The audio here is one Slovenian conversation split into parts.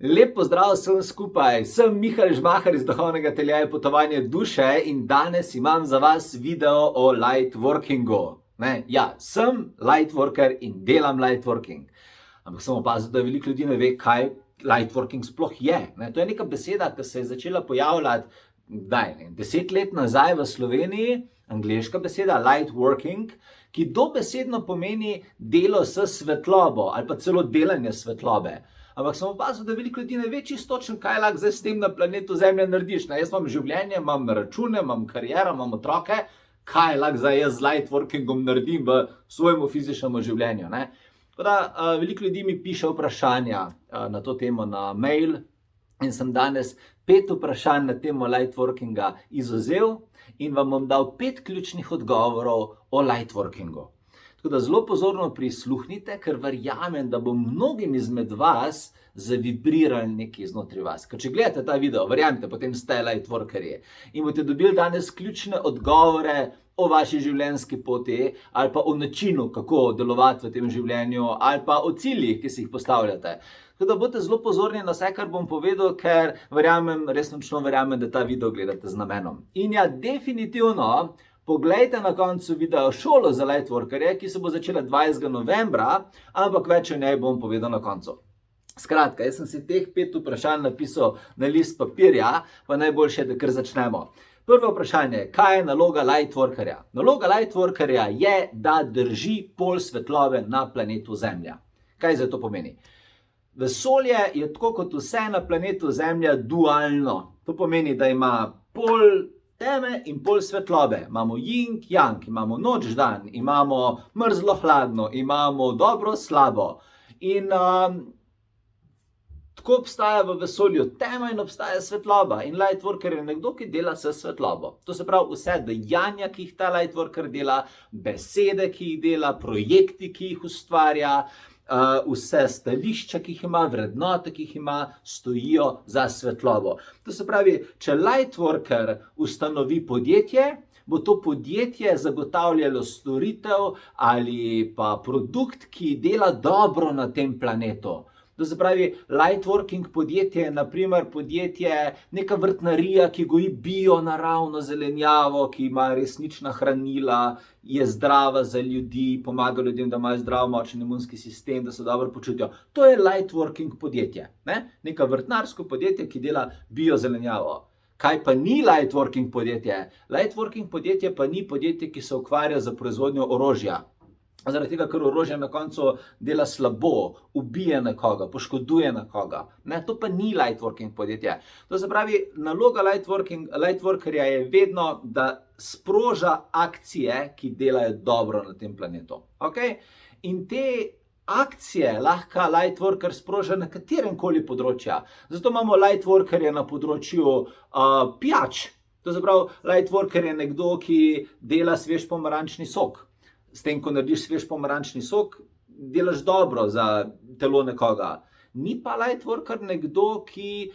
Lep pozdrav vsem skupaj, sem Mihael Žmahar iz duhovnega teljaja Potovanje duše in danes imam za vas video o lightworkingu. Ja, sem lightworker in delam lightworking. Ampak sem opazil, da veliko ljudi ne ve, kaj lightworking sploh je. To je neka beseda, ki se je začela pojavljati 10 let nazaj v Sloveniji, angleška beseda lightworking, ki dobesedno pomeni delo s svetlobo ali pa celo delanje svetlobe. Ampak sem opazil, da veliko ljudi ne ve čisto točno, kaj lahko zdaj s tem na planetu Zemlja narediš. Jaz imam življenje, imam račune, imam kariero, imam otroke. Kaj lahko zdaj jaz z lightworkingom naredim v svojem fizičnem življenju? Tako da veliko ljudi mi piše vprašanja na to temo na mail in sem danes 5 vprašanj na temo lightworkinga izvzel in vam bom dal 5 ključnih odgovorov o lightworkingu. Tako da zelo pozorno prisluhnite, ker verjamem, da bo mnogim izmed vas zavibrirali nekaj znotraj vas. Ker če gledate ta video, verjamete, potem ste lightworkerji in boste dobili danes ključne odgovore o vaši življenjski poti ali pa o načinu, kako delovati v tem življenju ali pa o ciljih, ki si jih postavljate. Tako da boste zelo pozorni na vse, kar bom povedal, ker verjamem, resnično verjamem, da ta video gledate z namenom. In ja, definitivno poglejte na koncu videa šolo za lightworkerje, ki se bo začela 20. novembra, ampak več o njej bom povedal na koncu. Skratka, jaz sem si teh 5 vprašanj napisal na list papirja, pa najboljše, da kar začnemo. Prvo vprašanje, kaj je naloga lightworkerja? Naloga lightworkerja je, da drži pol svetlobe na planetu Zemlja. Kaj zdaj to pomeni? Vesolje je tako kot vse na planetu Zemlja dualno. To pomeni, da ima pol teme in pol svetlobe. Imamo yin, yang, imamo noč, dan, imamo mrzlo, hladno, imamo dobro, slabo. In tako obstaja v vesolju tema in obstaja svetloba. In lightworker je nekdo, ki dela s svetlobo. To se pravi vse dejanja, ki jih ta lightworker dela, besede, ki jih dela, projekti, ki jih ustvarja, vse stališča, ki jih ima, vrednote, ki jih ima, stojijo za svetlobo. To se pravi, če lightworker ustanovi podjetje, bo to podjetje zagotavljalo storitev ali pa produkt, ki dela dobro na tem planetu. To se pravi, lightworking podjetje je naprimer podjetje, neka vrtnarija, ki goji bio naravno zelenjavo, ki ima resnična hranila, je zdrava za ljudi, pomaga ljudem, da imajo zdrav, močen imunski sistem, da se dobro počutijo. To je lightworking podjetje. Neka vrtnarsko podjetje, ki dela bio zelenjavo. Kaj pa ni lightworking podjetje? Lightworking podjetje pa ni podjetje, ki se ukvarja z proizvodnjo orožja. Zaradi tega, ker orožje na koncu dela slabo, ubije nekoga, poškoduje nekoga. To pa ni lightworking podjetje. To se pravi, naloga lightworkerja je vedno, da sproža akcije, ki delajo dobro na tem planetu. In te akcije lahko lightworker sproža na katerem koli področju. Zato imamo lightworkerje na področju pijač. To se pravi, lightworker je nekdo, ki dela svež pomarančni sok. S tem, ko narediš svež pomarančni sok, delaš dobro za telo nekoga. Ni pa lightworker nekdo, ki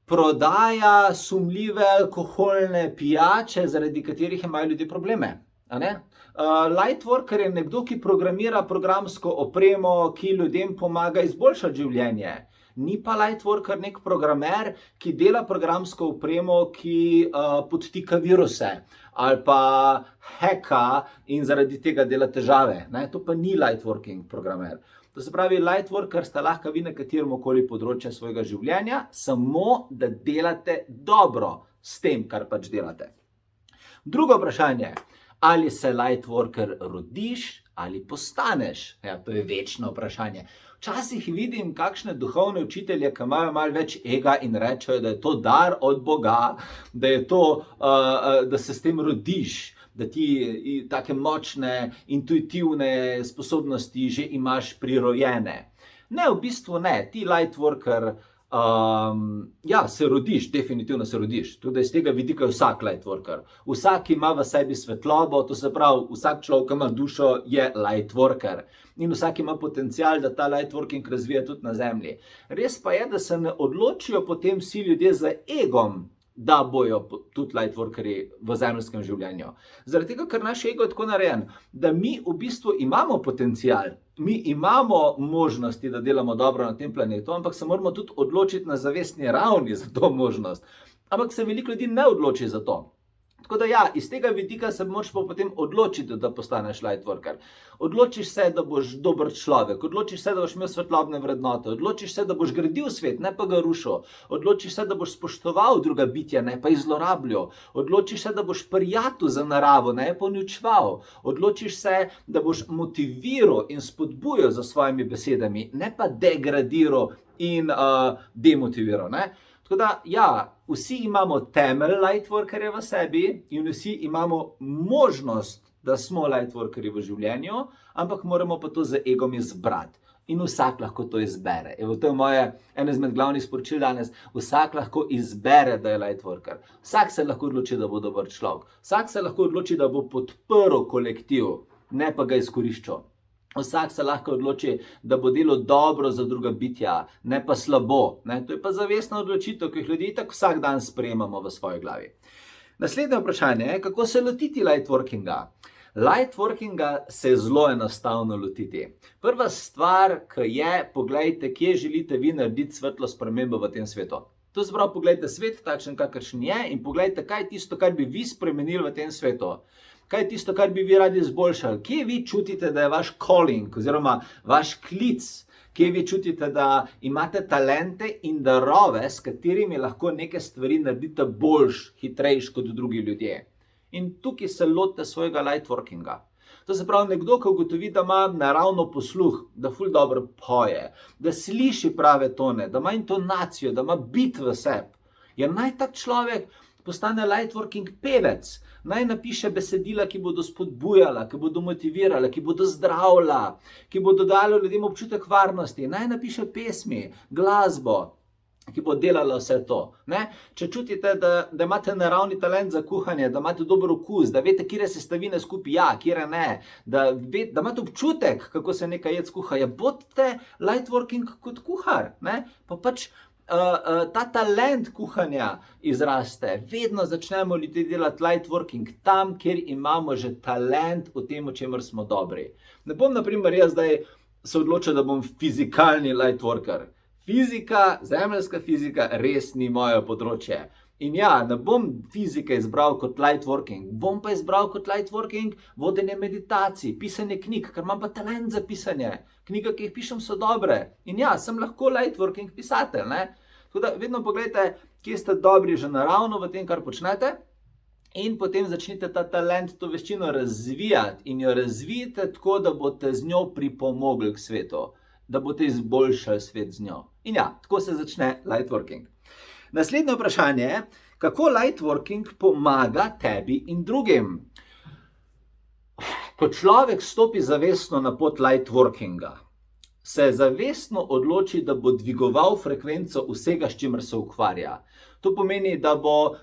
prodaja sumljive alkoholne pijače, zaradi katerih imajo ljudje probleme. Lightworker je nekdo, ki programira programsko opremo, ki ljudem pomaga izboljšati življenje. Ni pa lightworker nek programer, ki dela programsko opremo, ki podtika viruse ali pa hacka in zaradi tega dela težave. To pa ni lightworking programer. To se pravi, lightworker sta lahko vi na katerem koli področju svojega življenja, samo da delate dobro s tem, kar pač delate. Drugo vprašanje, ali se lightworker rodiš ali postaneš? To je večno vprašanje. Včasih vidim kakšne duhovne učitelje, ki imajo malo več ega in rečejo, da je to dar od Boga, da je to, da se s tem rodiš, da ti take močne, intuitivne sposobnosti že imaš prirojene. Ne, v bistvu ne. Ti lightworker, se rodiš, definitivno se rodiš. Tudi iz tega vidika je vsak lightworker. Vsak ima v sebi svetlobo, to se pravi, vsak človek, ki ima dušo, je lightworker. In vsak ima potencial, da ta lightworking razvija tudi na Zemlji. Res pa je, da se ne odločijo potem vsi ljudje z egom, da bojo tudi lightworkerji v zemeljskem življenju. Zaradi tega, ker naš ego je tako narejen, da mi v bistvu imamo potencial, mi imamo možnosti, da delamo dobro na tem planetu, ampak se moramo tudi odločiti na zavestni ravni za to možnost. Ampak se veliko ljudi ne odloči za to. Tako da ja, iz tega vidika se moraš pa potem odločiti, da postaneš lightworker. Odločiš se, da boš dober človek, odločiš se, da boš imel svetlobne vrednote, odločiš se, da boš gradil svet, ne pa ga rušil, odločiš se, da boš spoštoval druga bitja, ne pa jih zlorabljal, odločiš se, da boš prijatelj za naravo, ne pa uničeval, odločiš se, da boš motiviral in spodbujal za svojimi besedami, ne pa degradiral in demotiviral, ne? Tako da, ja, vsi imamo temelj lightworkerja v sebi in vsi imamo možnost, da smo lightworkerji v življenju, ampak moramo pa to z egom izbrati. In vsak lahko to izbere. Evo, to je moje eno izmed glavnih sporočil danes. Vsak lahko izbere, da je lightworker. Vsak se lahko odloči, da bo dober človek. Vsak se lahko odloči, da bo podprl kolektiv, ne pa ga izkoriščal. Vsak se lahko odloči, da bo delal dobro za druga bitja, ne pa slabo. Ne? To je pa zavestna odločitev, ki jih ljudje tako vsak dan sprejemamo v svoji glavi. Naslednje vprašanje je, kako se lotiti lightworkinga. Lightworkinga se je zelo enostavno lotiti. Prva stvar, ki je, poglejte, kje želite vi narediti svetlo spremembo v tem svetu. To se pravi, poglejte svet takšen, kakršen je in poglejte, kaj je tisto, kar bi vi spremenili v tem svetu. Kaj je tisto, kar bi vi radi izboljšali? Kje vi čutite, da je vaš calling oziroma vaš klic? Kje vi čutite, da imate talente in darove, s katerimi lahko neke stvari naredite boljš, hitrejš kot drugi ljudje? In tukaj se lotite svojega lightworkinga. To se pravi, nekdo, ki ugotovi, da ima naravno posluh, da ful dobro poje, da sliši prave tone, da ima intonacijo, da ima bit v sebi. Ja, naj tak človek postane lightworking pevec. Naj napiše besedila, ki bodo spodbujala, ki bodo motivirala, ki bodo zdravila, ki bodo dali ljudem občutek varnosti. Naj napiše pesmi, glasbo, ki bo delala vse to. Ne? Če čutite, da imate naravni talent za kuhanje, da imate dober okus, da veste, kire sestavine skupaj ja, kire ne, da imate občutek, kako se nekaj jed skuha, ja, bodite lightworking kot kuhar. Ne? Pa pač ta talent kuhanja izraste. Vedno začnemo ljudi delati lightworking tam, kjer imamo že talent v tem, o čemer smo dobri. Ne bom, na primer, jaz zdaj se odločil, da bom fizikalni lightworker. Fizika, zemeljska fizika res ni moje področje. In ja, ne bom fizike izbral kot lightworking, bom pa izbral kot lightworking vodenje meditacij, pisanje knjig, ker imam pa talent za pisanje. Knjige, ki jih pišem, so dobre. In ja, sem lahko lightworking pisatelj, ne? Tako da vedno pogledajte, kje ste dobri že naravno v tem, kar počnete, in potem začnite ta talent, to veščino razvijati in jo razvijete tako, da boste z njo pripomogli k svetu, da boste izboljšali svet z njo. In ja, tako se začne lightworking. Naslednje vprašanje je, kako lightworking pomaga tebi in drugim? Ko človek stopi zavestno na pot lightworkinga, se zavestno odloči, da bo dvigoval frekvenco vsega, s čimer se ukvarja. To pomeni, da bo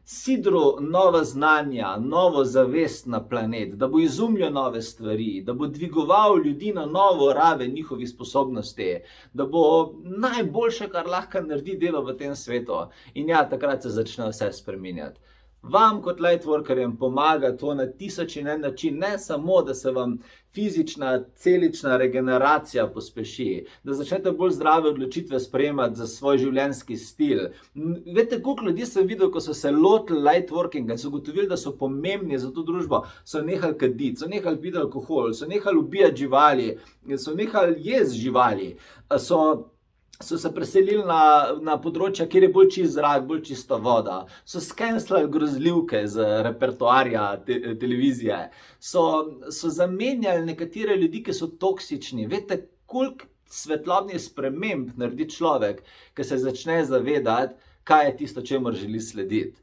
sidral nova znanja, novo zavest na planet, da bo izumljal nove stvari, da bo dvigoval ljudi na novo raven njihovih sposobnosti, da bo najboljše, kar lahko naredi delo v tem svetu. In ja, takrat se začne vse spreminjati. Vam kot lightworkerjem pomaga to na tisoč in en način, ne samo, da se vam fizična, celična regeneracija pospeši, da začnete bolj zdrave odločitve sprejemati za svoj življenjski stil. Veste, koliko ljudi sem videl, ko so se lotili lightworkinga in so ugotovili, da so pomembni za to družbo, so nehali kaditi, so nehali piti alkohol, so nehali ubijati živali, so nehali jesti živali, so se preselili na področja, kjer je bolj čist zrak, bolj čista voda, so skenslali grozljivke z repertoarja televizije, so zamenjali nekatere ljudi, ki so toksični. Veste, koliko svetlobnih sprememb naredi človek, ki se začne zavedati, kaj je tisto, čemur želi slediti.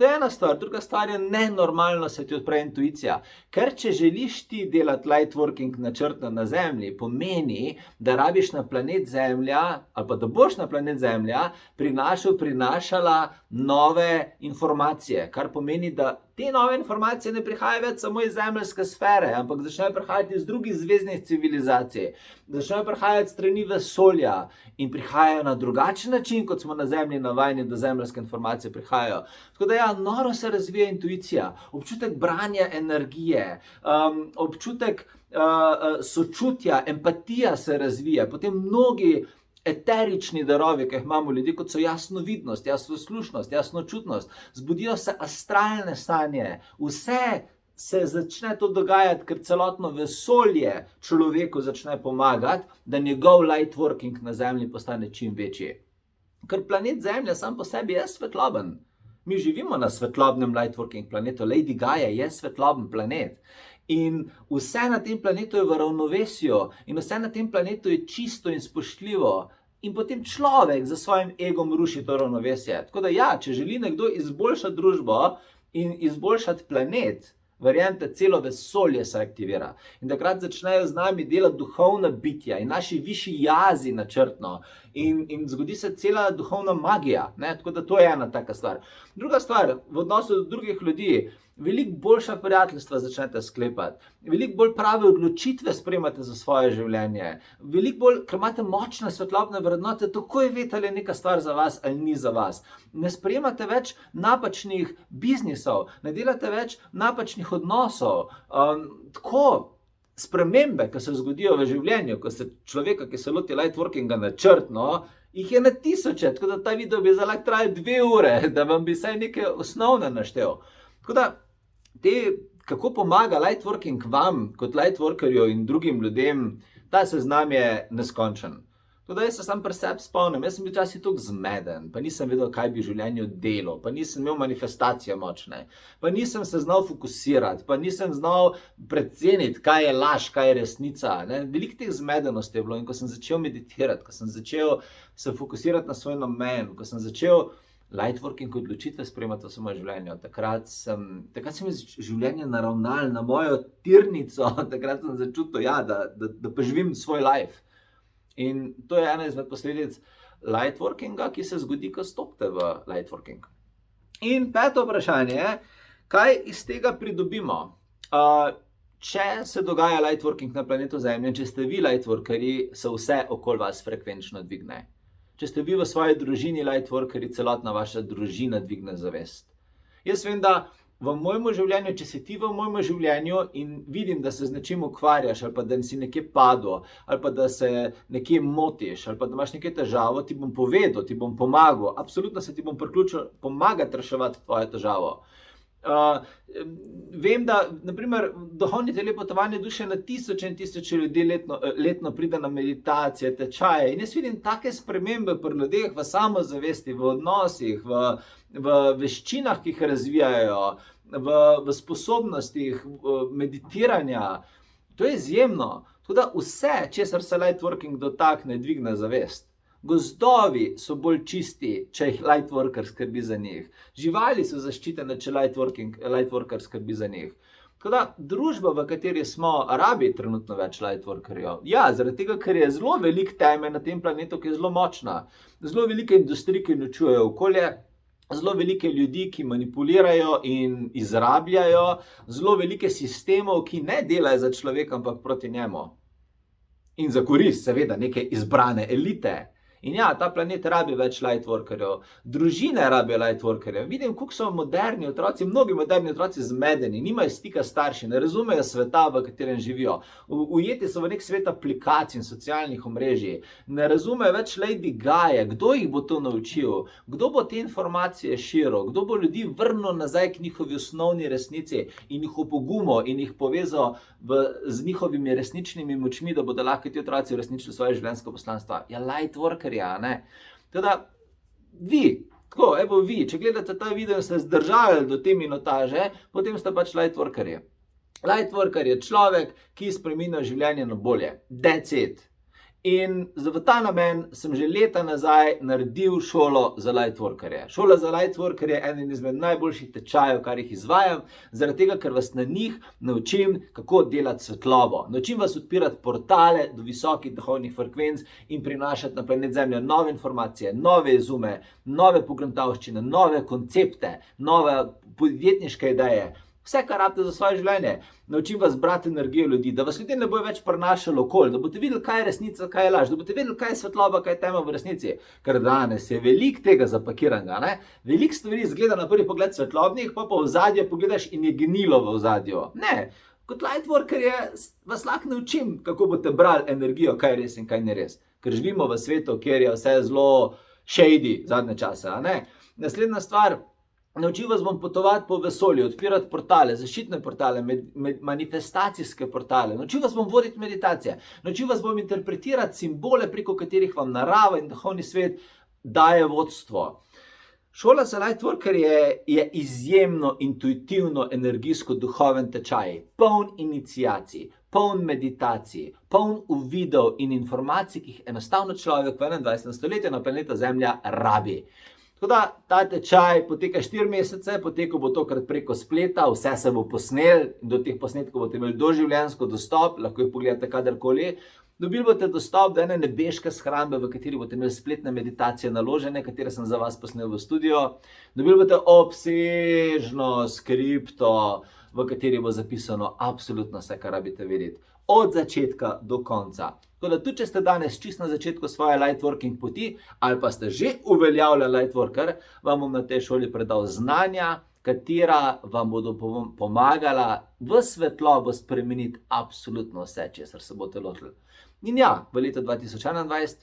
To je ena stvar. Druga stvar je, nenormalno se ti odpre intuicija. Ker če želiš ti delati lightworking načrtno na Zemlji, pomeni, da rabiš na planet Zemlja, ali pa da boš na planet Zemlja prinašala nove informacije, kar pomeni, da te nove informacije ne prihajajo več samo iz zemeljske sfere, ampak začnejo prihajati iz drugih zvezdnih civilizacij, začnejo prihajati strani vesolja in prihajajo na drugačen način, kot smo na Zemlji navajeni, da zemeljske informacije prihajajo. Tako da ja, noro se razvija intuicija, občutek branja energije, občutek sočutja, empatija se razvija, potem mnogi eterični darovi, ki jih imamo ljudi, kot so jasnovidnost, jasnoslušnost, jasnočutnost, zbudijo se astralne sanje, vse se začne to dogajati, ker celotno vesolje človeku začne pomagati, da njegov light working na Zemlji postane čim večji. Ker planet Zemlja sam po sebi je svetloben. Mi živimo na svetlobnem light working planetu, Lady Gaia je svetloben planet. In vse na tem planetu je v ravnovesju in vse na tem planetu je čisto in spoštljivo. In potem človek za svojim egom ruši to ravnovesje. Tako da ja, če želi nekdo izboljšati družbo in izboljšati planet, verjemite, celo vesolje se aktivira. In takrat začnejo z nami delati duhovna bitja in naši višji jazi načrtno. In zgodi se cela duhovna magija. Ne? Tako da to je ena taka stvar. Druga stvar, v odnosu do drugih ljudi, veliko boljša prijateljstva začnete sklepati, veliko bolj prave odločitve sprejmate za svoje življenje, veliko bolj, ker imate močne svetlobne vrednote, takoj veste, ali je neka stvar za vas ali ni za vas. Ne sprejemate več napačnih biznisov, ne delate več napačnih odnosov. Tako spremembe, ki se zgodijo v življenju, ko se človeka, ki se loti lightworkinga načrtno, jih je na tisoče, tako da ta video bi lahko trajal 2 ure, da vam bi vsaj nekaj osnovne naštel. Tako da, kako pomaga lightworking vam, kot lightworkerju in drugim ljudem, ta seznam je neskončen. Tako da jaz se sam pri sebi spomnim, jaz sem bil včasih toliko zmeden, pa nisem vedel, kaj bi v življenju delal, pa nisem imel manifestacije močne, pa nisem se znal fokusirati, pa nisem znal preceniti, kaj je laž, kaj je resnica. Veliko teh zmedenosti je bilo in ko sem začel meditirati, ko sem začel se fokusirati na svoj namen, ko sem začel lightworking odločitve sprejemati v svojem življenju. Takrat sem življenje naravnal na mojo tirnico, takrat sem začutil, ja, da poživim svoj life. In to je ena izmed posledic lightworkinga, ki se zgodi, ko stopite v lightworking. In 5. vprašanje, kaj iz tega pridobimo? Če se dogaja lightworking na planetu Zemlja, če ste vi lightworkerji, se vse okoli vas frekvenčno dvigne. Če ste vi v svoji družini lightworkerji, celotna vaša družina dvigne zavest. Jaz vem, da v mojem življenju, če si ti v mojem življenju in vidim, da se z nečim ukvarjaš, ali pa da si nekje padel, ali pa da se nekje motiš, ali pa da imaš nekaj težavo, ti bom povedal, ti bom pomagal, absolutno se ti bom priključil pomagati reševati tvojo težavo. Vem, da naprimer duhovni telepotovanje duše na tisoče in tisoče ljudi letno pride na meditacije, tečaje in jaz vidim take spremembe pri ljudeh v samozavesti, v odnosih, v veščinah, ki jih razvijajo, v sposobnostih meditiranja. To je izjemno. Tako da vse, česar se lightworking dotakne, dvigne zavest. Gozdovi so bolj čisti, če jih lightworker skrbi za njih. Živali so zaščitene, če lightworker skrbi za njih. Tako da družba, v kateri smo, rabi trenutno več lightworkerjev. Ja, zaradi tega, ker je zelo veliko teme na tem planetu, ki je zelo močna. Zelo velike industrije, ki uničujejo okolje, zelo velike ljudi, ki manipulirajo in izrabljajo, zelo velike sistemov, ki ne delajo za človeka, ampak proti njemu. In za korist, seveda, neke izbrane elite. In ja, ta planet rabi več lightworkerjev, družine rabijo lightworkerjev. Vidim, koliko so moderni otroci, mnogi moderni otroci zmedeni, nimajo stika s starši, ne razumejo sveta, v katerem živijo. Ujeti so v nek svet aplikacij in socialnih omrežij. Ne razumejo več Lady Gaia, kdo jih bo to naučil, kdo bo te informacije širil, kdo bo ljudi vrnil nazaj k njihovi osnovni resnici in jih opogumil in jih povezal z njihovimi resničnimi močmi, da bodo lahko ti otroci uresničili svoje življenjsko poslanstvo. Ja, lightworker. Teda, vi, če gledate ta video in ste zdržali do te minutaže, potem ste pač lightworkerji. Lightworker je človek, ki spreminja življenje na bolje. That's it. In v ta namen sem že leta nazaj naredil šolo za lightworkerje. Šola za lightworkerje je eden izmed najboljših tečajev, kar jih izvajam, zaradi tega, ker vas na njih naučim, kako delati svetlobo. Naučim vas odpirati portale do visokih duhovnih frekvenc in prinašati na planet Zemljo nove informacije, nove izume, nove pogruntavščine, nove koncepte, nove podjetniške ideje. Vse, kar rabite za svoje življenje. Naučim vas brati energijo ljudi, da vas ljudje ne bojo več prinašali okoli, da boste videli, kaj je resnica, kaj je laž, da boste videli, kaj je svetloba, kaj je tema v resnici. Ker danes je veliko tega zapakiranega, ne? Veliko stvari izgleda na prvi pogled svetlobnih, pa v ozadju pogledaš in je gnilo v ozadju. Ne, kot lightworker vas lahko naučim, kako boste brali energijo, kaj je res in kaj ni res. Ker živimo v svetu, kjer je vse zelo shady zadnje čase, a ne? Naslednja stvar. Naučil vas bom potovati po vesolju, odpirati portale, zaščitne portale, manifestacijske portale. Naučil vas bom voditi meditacije. Naučil vas bom interpretirati simbole, preko katerih vam narava in duhovni svet daje vodstvo. Šola za lightworkerje je izjemno intuitivno, energijsko, duhoven tečaj, poln iniciacij, poln meditacij, poln uvidov in informacij, ki jih enostavno človek v 21. stoletju na planetu Zemlja rabi. Tako da ta tečaj poteka 4 mesece, potekal bo tokrat preko spleta, vse se bo posnel in do teh posnetkov boste imeli doživljenjsko dostop, lahko jih pogledate kadarkoli. Dobili boste dostop do ene nebeške shrambe, v kateri boste imeli spletne meditacije naložene, katere sem za vas posnel v studio. Dobili boste obsežno skripto, v kateri bo zapisano absolutno vse, kar rabite vedeti. Od začetka do konca. Tako da tudi, če ste danes čisto na začetku svoje lightworking poti ali pa ste že uveljavljali lightworker, vam bom na tej šoli predal znanja, katera vam bodo pomagala v svetlobo spremeniti absolutno vse, česar se boste lotili. In ja, v letu 2021, 2022,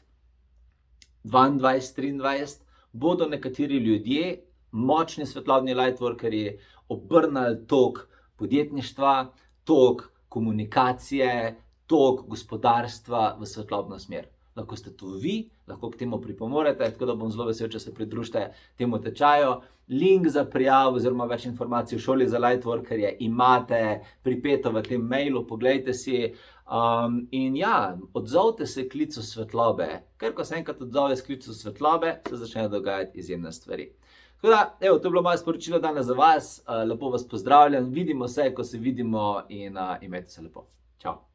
2023 bodo nekateri ljudje, močni svetlobni lightworkerji, obrnili tok podjetništva, tok komunikacije, tok gospodarstva v svetlobno smer. Lahko ste to vi, lahko k temu pripomorete, tako da bom zelo vesel, če se pridružite temu tečaju. Link za prijavo oziroma več informacij v šoli za lightworkerje imate pripeto v tem mailu, poglejte si. In ja, odzovite se klicu svetlobe, ker ko se enkrat odzoveš klicu svetlobe, se začnejo dogajati izjemne stvari. Tako da, evo, to je bilo moje sporočilo danes za vas, lepo vas pozdravljam, vidimo se, ko se vidimo in imejte se lepo. Čau.